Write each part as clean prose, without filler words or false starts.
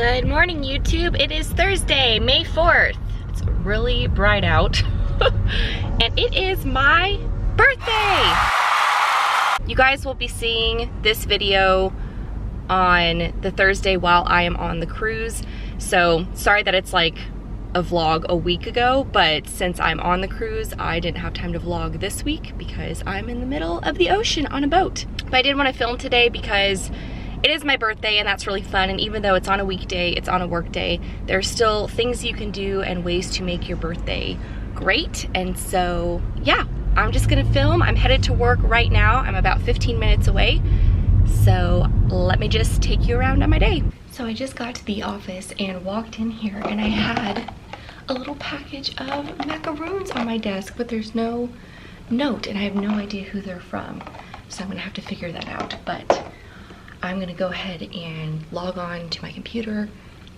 Good morning, YouTube. It is Thursday, May 4th. It's really bright out. And it is my birthday! You guys will be seeing this video on the Thursday while I am on the cruise. So sorry that it's like a vlog a week ago, but since I'm on the cruise, I didn't have time to vlog this week because I'm in the middle of the ocean on a boat. But I did want to film today because it is my birthday and that's really fun, and even though it's on a weekday, it's on a work day, there's still things you can do and ways to make your birthday great. And so yeah, I'm just gonna film. I'm headed to work right now. I'm about 15 minutes away. So let me just take you around on my day. So I just got to the office and walked in here and I had a little package of macaroons on my desk, but there's no note and I have no idea who they're from. So I'm gonna have to figure that out. But I'm gonna go ahead and log on to my computer,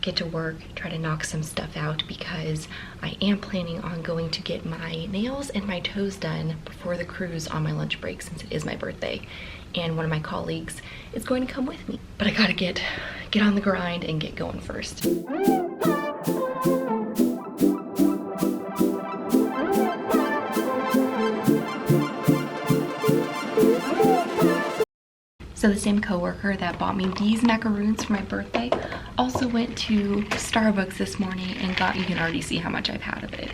get to work, try to knock some stuff out because I am planning on going to get my nails and my toes done before the cruise on my lunch break since it is my birthday. And one of my colleagues is going to come with me. But I gotta get on the grind and get going first. So the same coworker that bought me these macaroons for my birthday also went to Starbucks this morning and you can already see how much I've had of it,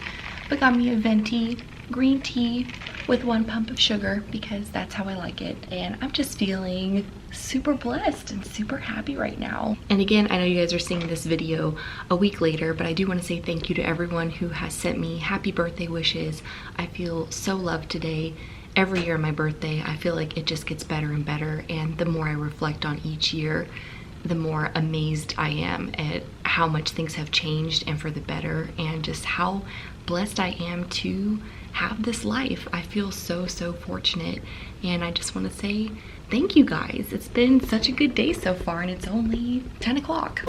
but got me a venti green tea with 1 pump of sugar because that's how I like it. And I'm just feeling super blessed and super happy right now. And again, I know you guys are seeing this video a week later, but I do want to say thank you to everyone who has sent me happy birthday wishes. I feel so loved today. Every year on my birthday, I feel like it just gets better and better, and the more I reflect on each year, the more amazed I am at how much things have changed and for the better, and just how blessed I am to have this life. I feel so fortunate, and I just want to say thank you guys. It's been such a good day so far, and it's only 10 o'clock.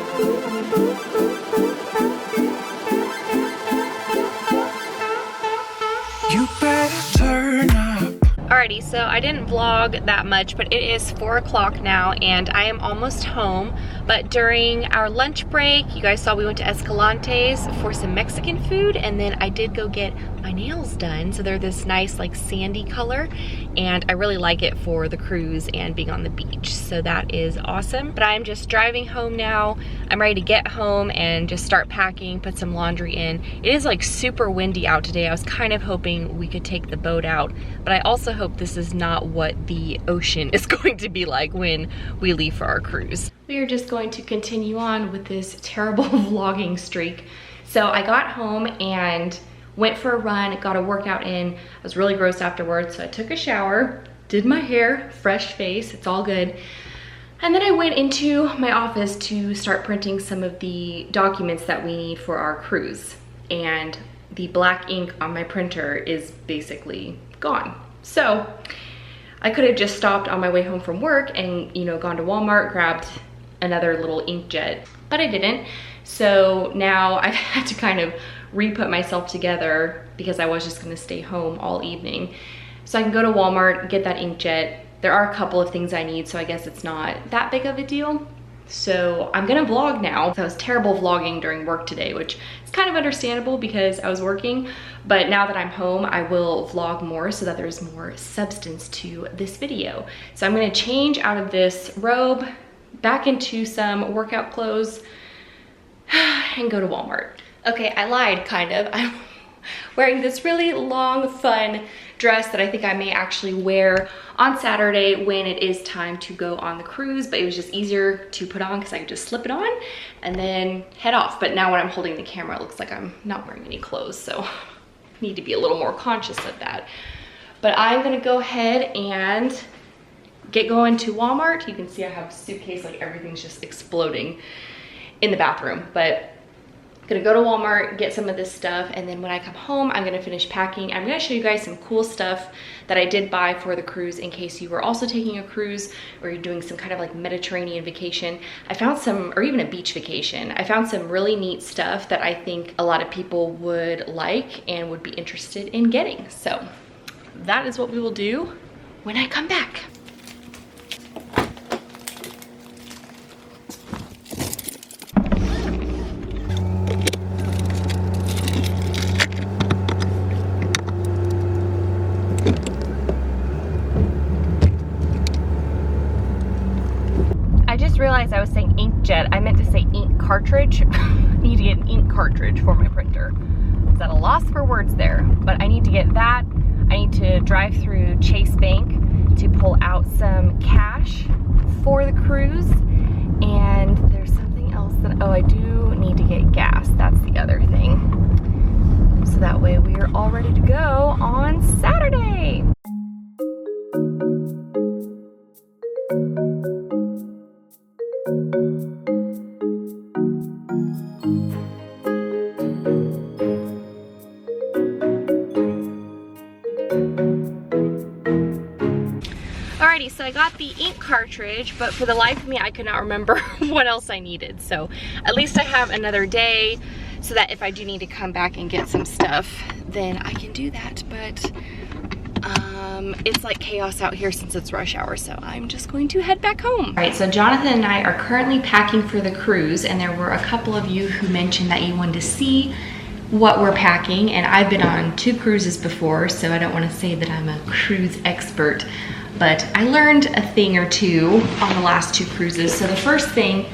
You better turn up. Alrighty, so I didn't vlog that much, but it is 4 o'clock now and I am almost home. But during our lunch break, you guys saw we went to Escalante's for some Mexican food, and then I did go get my nails done. So they're this nice like sandy color, and I really like it for the cruise and being on the beach. So that is awesome. But I'm just driving home now. I'm ready to get home and just start packing, put some laundry in. It is like super windy out today. I was kind of hoping we could take the boat out, but I also hope this is not what the ocean is going to be like when we leave for our cruise. We are just going to continue on with this terrible vlogging streak. So I got home and went for a run, got a workout in. I was really gross afterwards, so I took a shower, did my hair, fresh face, it's all good. And then I went into my office to start printing some of the documents that we need for our cruise. And the black ink on my printer is basically gone. So I could have just stopped on my way home from work and, you know, gone to Walmart, grabbed another little inkjet, but I didn't. So now I've had to kind of re-put myself together because I was just gonna stay home all evening. So I can go to Walmart, get that inkjet. There are a couple of things I need, so I guess it's not that big of a deal. So I'm gonna vlog now. I was terrible vlogging during work today, which is kind of understandable because I was working, but now that I'm home, I will vlog more so that there's more substance to this video. So I'm gonna change out of this robe, back into some workout clothes, and go to Walmart. Okay, I lied, kind of. I'm wearing this really long, fun dress that I think I may actually wear on Saturday when it is time to go on the cruise, but it was just easier to put on because I could just slip it on and then head off. But now when I'm holding the camera, it looks like I'm not wearing any clothes, so I need to be a little more conscious of that. But I'm gonna go ahead and get going to Walmart. You can see I have a suitcase, like everything's just exploding in the bathroom, but I'm gonna go to Walmart, get some of this stuff, and then when I come home, I'm gonna finish packing. I'm gonna show you guys some cool stuff that I did buy for the cruise in case you were also taking a cruise or you're doing some kind of like Mediterranean vacation. I found some, or even a beach vacation. I found some really neat stuff that I think a lot of people would like and would be interested in getting. So that is what we will do when I come back. inkjet. I meant to say ink cartridge. I need to get an ink cartridge for my printer. I was at a loss for words there, but I need to get that. I need to drive through Chase Bank to pull out some cash for the cruise. And there's something else that, oh, I do need to get gas. That's the other thing. So that way we are all ready to go on Saturday. Alrighty, so I got the ink cartridge, but for the life of me, I could not remember what else I needed. So at least I have another day so that if I do need to come back and get some stuff, then I can do that. But it's like chaos out here since it's rush hour, so I'm just going to head back home. All right, so Jonathan and I are currently packing for the cruise, and there were a couple of you who mentioned that you wanted to see what we're packing, and I've been on 2 cruises before, so I don't want to say that I'm a cruise expert, but I learned a thing or two on the last 2 cruises. So the first thing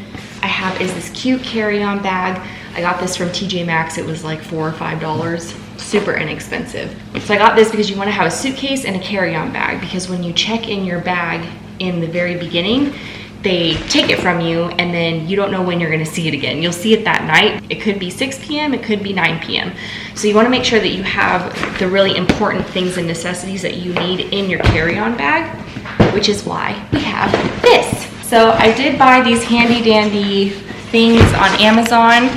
I have is this cute carry-on bag. I got this from TJ Maxx. It was like $4 or $5, super inexpensive. So I got this because you want to have a suitcase and a carry-on bag, because when you check in your bag in the very beginning, they take it from you and then you don't know when you're going to see it again. You'll see it that night. It could be 6 p.m., it could be 9 p.m. So you want to make sure that you have the really important things and necessities that you need in your carry-on bag, which is why we have this. So I did buy these handy dandy things on Amazon.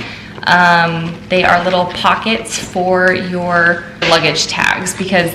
They are little pockets for your luggage tags, because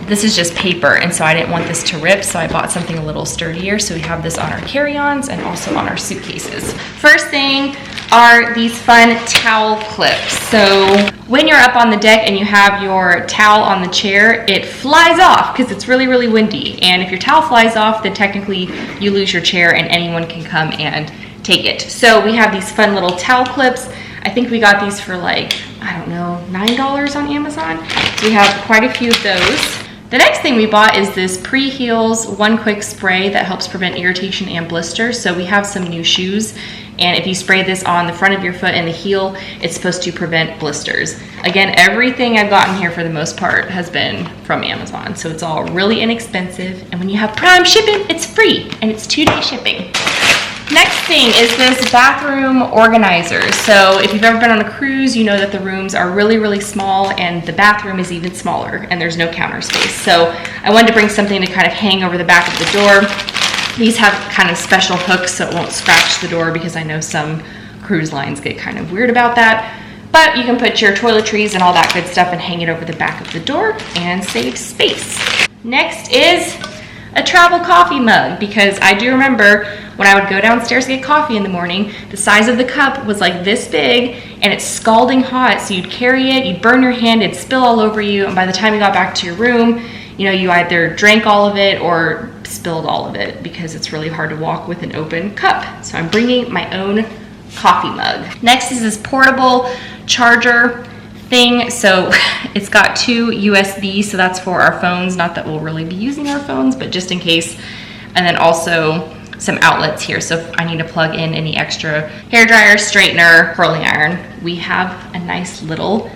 this is just paper, and so I didn't want this to rip, so I bought something a little sturdier. So we have this on our carry-ons and also on our suitcases. First thing are these fun towel clips. So when you're up on the deck and you have your towel on the chair, it flies off because it's really, really windy. And if your towel flies off, then technically you lose your chair and anyone can come and take it. So we have these fun little towel clips. I think we got these for like, I don't know, $9 on Amazon. So we have quite a few of those. The next thing we bought is this Pre-Heals One Quick Spray that helps prevent irritation and blisters. So we have some new shoes, and if you spray this on the front of your foot and the heel, it's supposed to prevent blisters. Again, everything I've gotten here for the most part has been from Amazon, so it's all really inexpensive. And when you have Prime shipping, it's free, and it's 2-day shipping. Next thing is this bathroom organizer. So if you've ever been on a cruise, you know that the rooms are really, really small, and the bathroom is even smaller, and there's no counter space. So I wanted to bring something to kind of hang over the back of the door. These have kind of special hooks so it won't scratch the door, because I know some cruise lines get kind of weird about that. But you can put your toiletries and all that good stuff and hang it over the back of the door and save space. Next is a travel coffee mug, because I do remember when I would go downstairs to get coffee in the morning, the size of the cup was like this big and it's scalding hot, so you'd carry it, you'd burn your hand, it'd spill all over you, and by the time you got back to your room, you know, you either drank all of it or spilled all of it, because it's really hard to walk with an open cup. So I'm bringing my own coffee mug. Next is this portable charger thing. So it's got 2 USB, so that's for our phones. Not that we'll really be using our phones, but just in case. And then also some outlets here, so if I need to plug in any extra hairdryer, straightener, curling iron, we have a nice little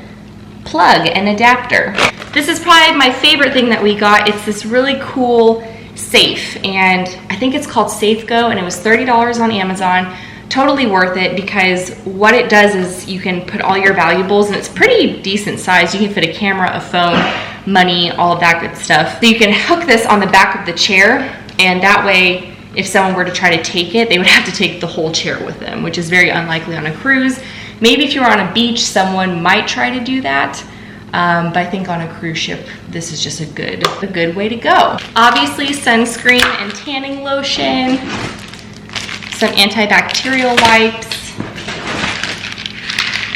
plug and adapter. This is probably my favorite thing that we got. It's this really cool safe, and I think it's called SafeGo, and it was $30 on Amazon. Totally worth it, because what it does is you can put all your valuables, and it's pretty decent size. You can fit a camera, a phone, money, all of that good stuff. So you can hook this on the back of the chair, and that way if someone were to try to take it, they would have to take the whole chair with them, which is very unlikely on a cruise. Maybe if you were on a beach, someone might try to do that. But I think on a cruise ship, this is just a good way to go. Obviously, sunscreen and tanning lotion, some antibacterial wipes,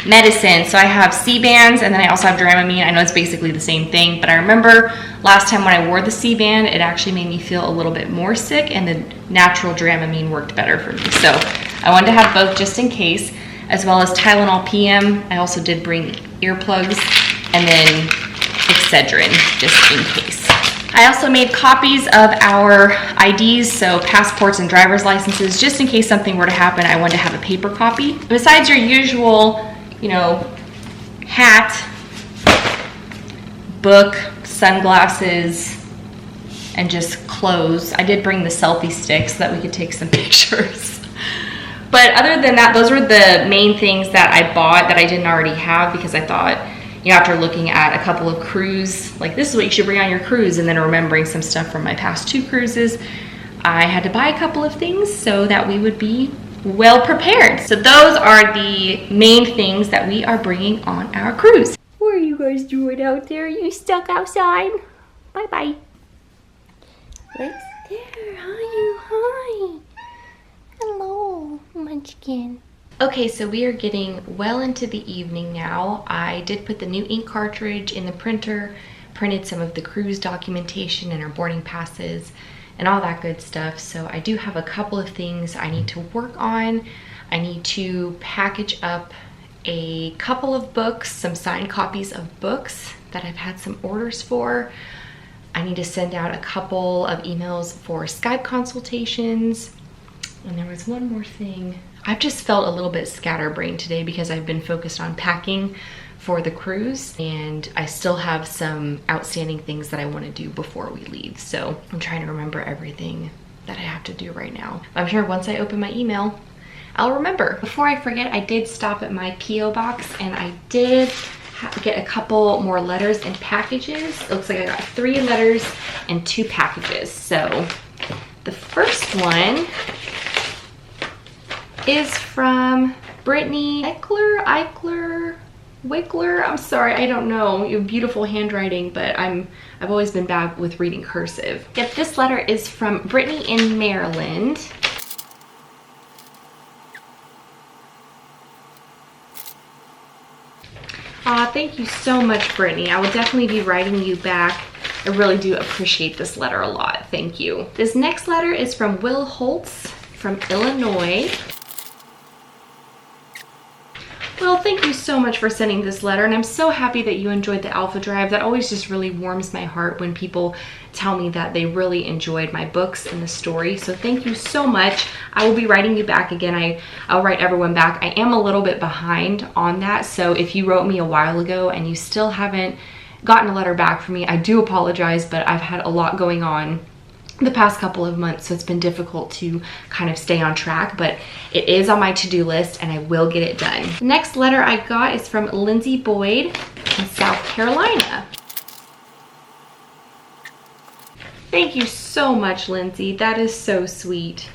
medicine. So I have C-bands, and then I also have Dramamine. I know it's basically the same thing, but I remember last time when I wore the C-band, it actually made me feel a little bit more sick, and the natural Dramamine worked better for me. So I wanted to have both just in case, as well as Tylenol PM. I also did bring earplugs, and then Excedrin just in case. I also made copies of our IDs, so passports and driver's licenses, just in case something were to happen. I wanted to have a paper copy. Besides your usual, you know, hat, book, sunglasses, and just clothes, I did bring the selfie stick so that we could take some pictures. But other than that, those were the main things that I bought that I didn't already have, because I thought, you know, after looking at a couple of cruise, like this is what you should bring on your cruise, and then remembering some stuff from my past 2 cruises, I had to buy a couple of things so that we would be well prepared. So those are the main things that we are bringing on our cruise. What are you guys doing out there? You stuck outside? Bye-bye. Let's there. Hi. Hello, Munchkin. Okay, so we are getting well into the evening now. I did put the new ink cartridge in the printer, printed some of the cruise documentation and our boarding passes and all that good stuff. So I do have a couple of things I need to work on. I need to package up a couple of books, some signed copies of books that I've had some orders for. I need to send out a couple of emails for Skype consultations. And there was one more thing. I've just felt a little bit scatterbrained today because I've been focused on packing for the cruise, and I still have some outstanding things that I want to do before we leave. So I'm trying to remember everything that I have to do right now. I'm sure once I open my email, I'll remember. Before I forget, I did stop at my P.O. box and I did get a couple more letters and packages. It looks like I got 3 letters and 2 packages. So the first one is from Brittany Wickler. I'm sorry, I don't know. You have beautiful handwriting, but I've always been bad with reading cursive. Yep, this letter is from Brittany in Maryland. Aw, thank you so much, Brittany. I will definitely be writing you back. I really do appreciate this letter a lot. Thank you. This next letter is from Will Holtz from Illinois. Well, thank you so much for sending this letter, and I'm so happy that you enjoyed the Alpha Drive. That always just really warms my heart when people tell me that they really enjoyed my books and the story. So thank you so much. I will be writing you back again. I'll write everyone back. I am a little bit behind on that, so if you wrote me a while ago and you still haven't gotten a letter back from me, I do apologize, but I've had a lot going on the past couple of months, so it's been difficult to kind of stay on track, but it is on my to-do list and I will get it done. The next letter I got is from Lindsay Boyd in South Carolina. Thank you so much, Lindsay. That is so sweet.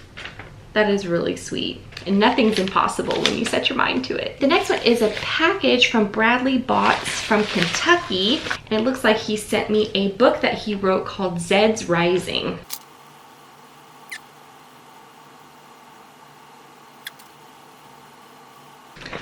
That is really sweet. And nothing's impossible when you set your mind to it. The next one is a package from Bradley Botts from Kentucky. And it looks like he sent me a book that he wrote called Zed's Rising.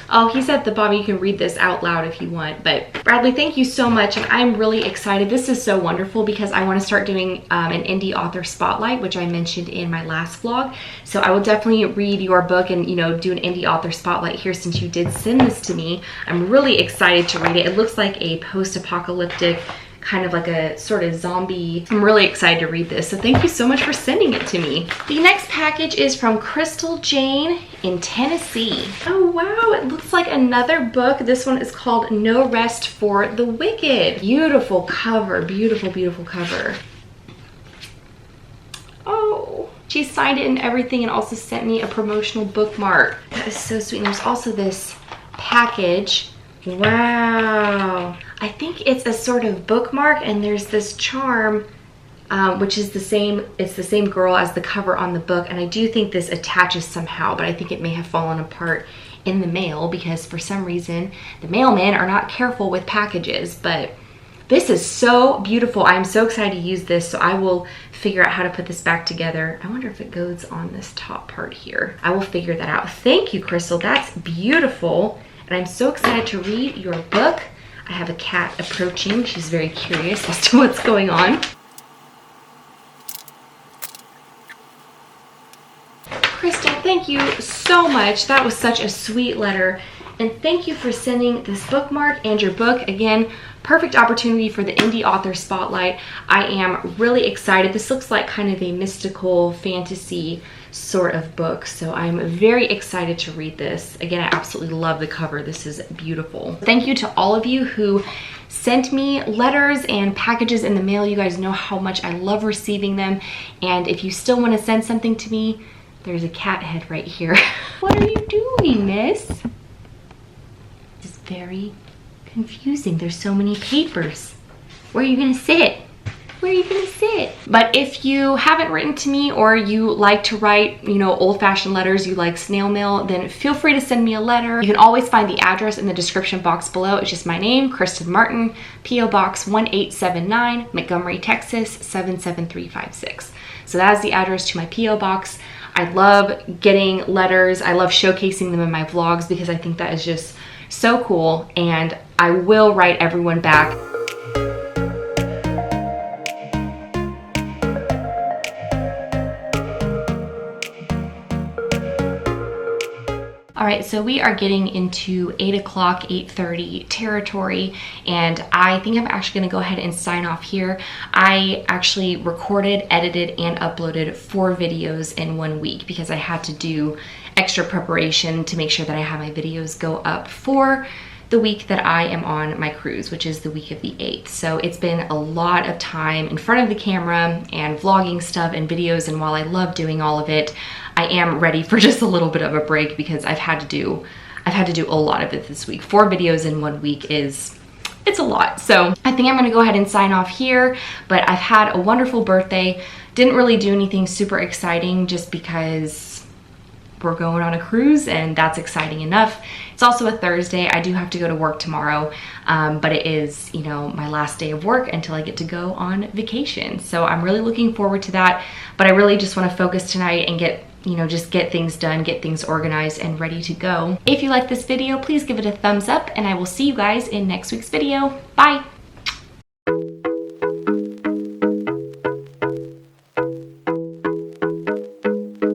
Oh, he said at the bottom you can read this out loud if you want. But Bradley, thank you so much, and I'm really excited. This is so wonderful because I want to start doing an indie author spotlight, which I mentioned in my last vlog. So I will definitely read your book and, you know, do an indie author spotlight here since you did send this to me. I'm really excited to read it. It looks like a post-apocalyptic, kind of like a sort of zombie. I'm really excited to read this, so thank you so much for sending it to me. The next package is from Crystal Jane in Tennessee. Oh wow, it looks like another book. This one is called No Rest for the Wicked. Beautiful cover, beautiful, beautiful cover. Oh, she signed it and everything and also sent me a promotional bookmark. That is so sweet. And there's also this package. Wow. I think it's a sort of bookmark, and there's this charm, which is the same, it's the same girl as the cover on the book, and I do think this attaches somehow, but I think it may have fallen apart in the mail because for some reason the mailmen are not careful with packages. But this is so beautiful. I'm so excited to use this, so I will figure out how to put this back together. I wonder if it goes on this top part here. I will figure that out. Thank you, Crystal. That's beautiful. And I'm so excited to read your book. I have a cat approaching. She's very curious as to what's going on. Crystal, thank you so much. That was such a sweet letter. And thank you for sending this bookmark and your book. Again, perfect opportunity for the indie author spotlight. I am really excited. This looks like kind of a mystical fantasy sort of book, so I'm very excited to read this. Again, I absolutely love the cover. This is beautiful. Thank you to all of you who sent me letters and packages in the mail. You guys know how much I love receiving them, and if you still want to send something to me, there's a cat head right here. What are you doing, miss? It's very confusing. There's so many papers. Where are you gonna sit? Where are you gonna sit? But if you haven't written to me, or you like to write, you know, old-fashioned letters, you like snail mail, then feel free to send me a letter. You can always find the address in the description box below. It's just my name, Kristen Martin, P.O. Box 1879, Montgomery, Texas 77356. So that is the address to my P.O. box. I love getting letters. I love showcasing them in my vlogs because I think that is just so cool, and I will write everyone back. All right, so we are getting into 8 o'clock, 8:30 territory, and I think I'm actually gonna go ahead and sign off here. I actually recorded, edited, and uploaded 4 videos in 1 week because I had to do extra preparation to make sure that I have my videos go up for the week that I am on my cruise, which is the week of the 8th. So it's been a lot of time in front of the camera and vlogging stuff and videos, and while I love doing all of it, I am ready for just a little bit of a break because I've had to do a lot of it this week. 4 videos in 1 week it's a lot. So I think I'm gonna go ahead and sign off here, but I've had a wonderful birthday. Didn't really do anything super exciting just because we're going on a cruise, and that's exciting enough. It's also a Thursday. I do have to go to work tomorrow, but it is, you know, my last day of work until I get to go on vacation. So I'm really looking forward to that, but I really just want to focus tonight and get, you know, just get things done, get things organized and ready to go. If you like this video, please give it a thumbs up, and I will see you guys in next week's video. Bye.